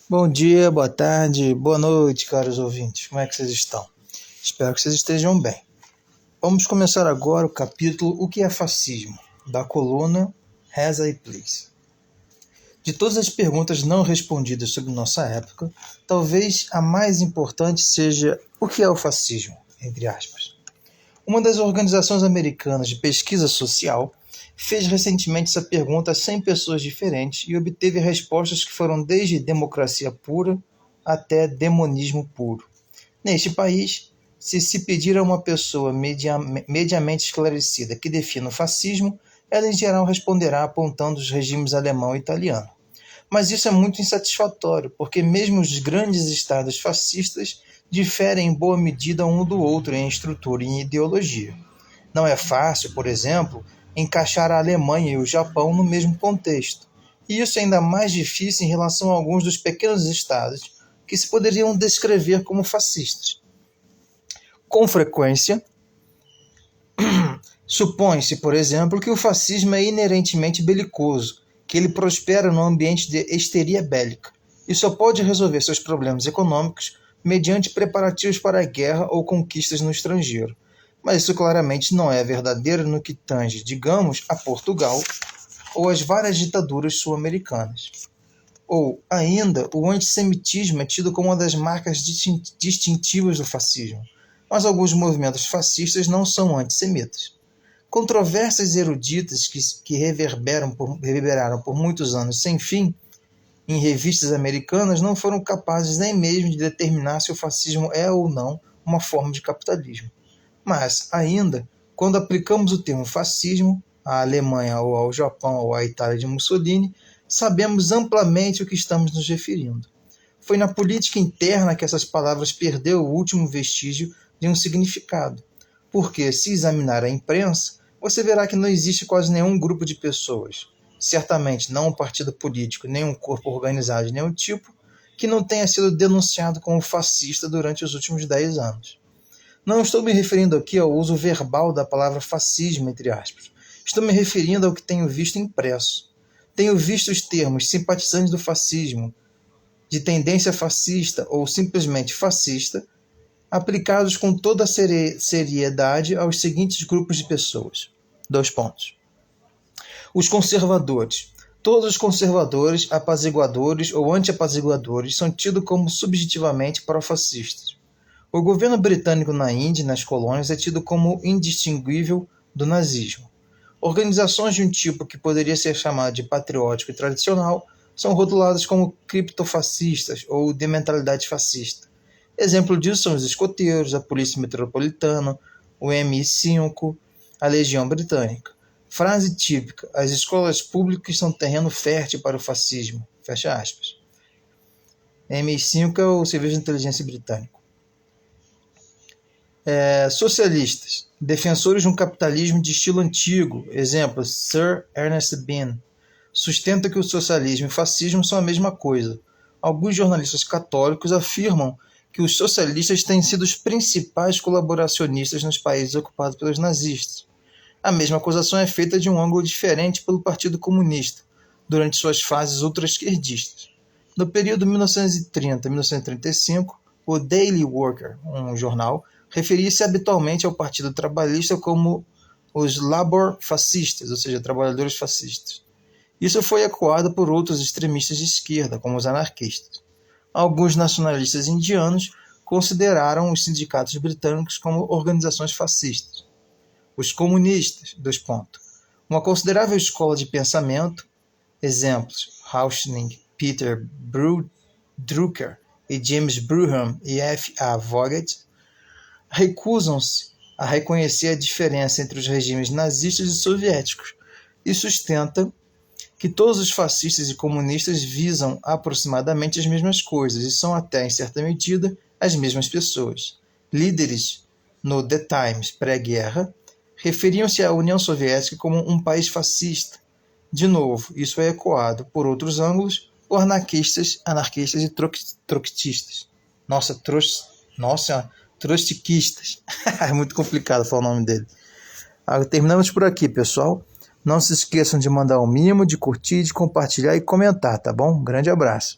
Bom dia, boa tarde, boa noite, caros ouvintes. Como é que vocês estão? Espero que vocês estejam bem. Vamos começar agora o capítulo O que é fascismo? Da coluna Reza aí, Please. De todas as perguntas não respondidas sobre nossa época, talvez a mais importante seja o que é o fascismo, entre aspas. Uma das organizações americanas de pesquisa social fez recentemente essa pergunta a 100 pessoas diferentes e obteve respostas que foram desde democracia pura até demonismo puro. Neste país, se pedir a uma pessoa mediamente esclarecida que defina o fascismo, ela em geral responderá apontando os regimes alemão e italiano. Mas isso é muito insatisfatório, porque mesmo os grandes estados fascistas diferem em boa medida um do outro em estrutura e em ideologia. Não é fácil, por exemplo, encaixar a Alemanha e o Japão no mesmo contexto. E isso é ainda mais difícil em relação a alguns dos pequenos estados que se poderiam descrever como fascistas. Com frequência, supõe-se, por exemplo, que o fascismo é inerentemente belicoso, que ele prospera no ambiente de histeria bélica e só pode resolver seus problemas econômicos mediante preparativos para a guerra ou conquistas no estrangeiro. Mas isso claramente não é verdadeiro no que tange, digamos, a Portugal ou as várias ditaduras sul-americanas. Ou, ainda, o antissemitismo é tido como uma das marcas distintivas do fascismo, mas alguns movimentos fascistas não são antissemitas. Controvérsias eruditas que reverberaram por muitos anos sem fim em revistas americanas não foram capazes nem mesmo de determinar se o fascismo é ou não uma forma de capitalismo. Mas, ainda, quando aplicamos o termo fascismo à Alemanha ou ao Japão ou à Itália de Mussolini, sabemos amplamente o que estamos nos referindo. Foi na política interna que essas palavras perderam o último vestígio de um significado, porque, se examinar a imprensa, você verá que não existe quase nenhum grupo de pessoas, certamente não um partido político, nem um corpo organizado de nenhum tipo, que não tenha sido denunciado como fascista durante os últimos 10 anos. Não estou me referindo aqui ao uso verbal da palavra fascismo, entre aspas. Estou me referindo ao que tenho visto impresso. Tenho visto os termos simpatizantes do fascismo, de tendência fascista ou simplesmente fascista, aplicados com toda a seriedade aos seguintes grupos de pessoas. 2 pontos. Os conservadores. Todos os conservadores, apaziguadores ou anti-apaziguadores são tidos como subjetivamente pró-fascistas. O governo britânico na Índia e nas colônias é tido como indistinguível do nazismo. Organizações de um tipo que poderia ser chamado de patriótico e tradicional são rotuladas como criptofascistas ou de mentalidade fascista. Exemplo disso são os escoteiros, a Polícia Metropolitana, o MI5, a Legião Britânica. Frase típica: as escolas públicas são terreno fértil para o fascismo. Fecha aspas. MI5 é o Serviço de Inteligência Britânico. Socialistas, defensores de um capitalismo de estilo antigo, exemplo, Sir Ernest Bean, sustenta que o socialismo e o fascismo são a mesma coisa. Alguns jornalistas católicos afirmam que os socialistas têm sido os principais colaboracionistas nos países ocupados pelos nazistas. A mesma acusação é feita de um ângulo diferente pelo Partido Comunista, durante suas fases ultra-esquerdistas. No período 1930-1935, o Daily Worker, um jornal, referia-se habitualmente ao Partido Trabalhista como os Labour fascistas, ou seja, trabalhadores fascistas. Isso foi ecoado por outros extremistas de esquerda, como os anarquistas. Alguns nacionalistas indianos consideraram os sindicatos britânicos como organizações fascistas. Os comunistas, 2 pontos. Uma considerável escola de pensamento, exemplos, Hauschning, Peter Drucker e James Brougham e F. A. Vogt, recusam-se a reconhecer a diferença entre os regimes nazistas e soviéticos e sustenta que todos os fascistas e comunistas visam aproximadamente as mesmas coisas e são até, em certa medida, as mesmas pessoas. Líderes no The Times pré-guerra referiam-se à União Soviética como um país fascista. De novo, isso é ecoado, por outros ângulos, por anarquistas e trotskistas. Trotskistas. É muito complicado falar o nome dele. Terminamos por aqui, pessoal. Não se esqueçam de mandar um mimo, de curtir, de compartilhar e comentar, tá bom? Um grande abraço.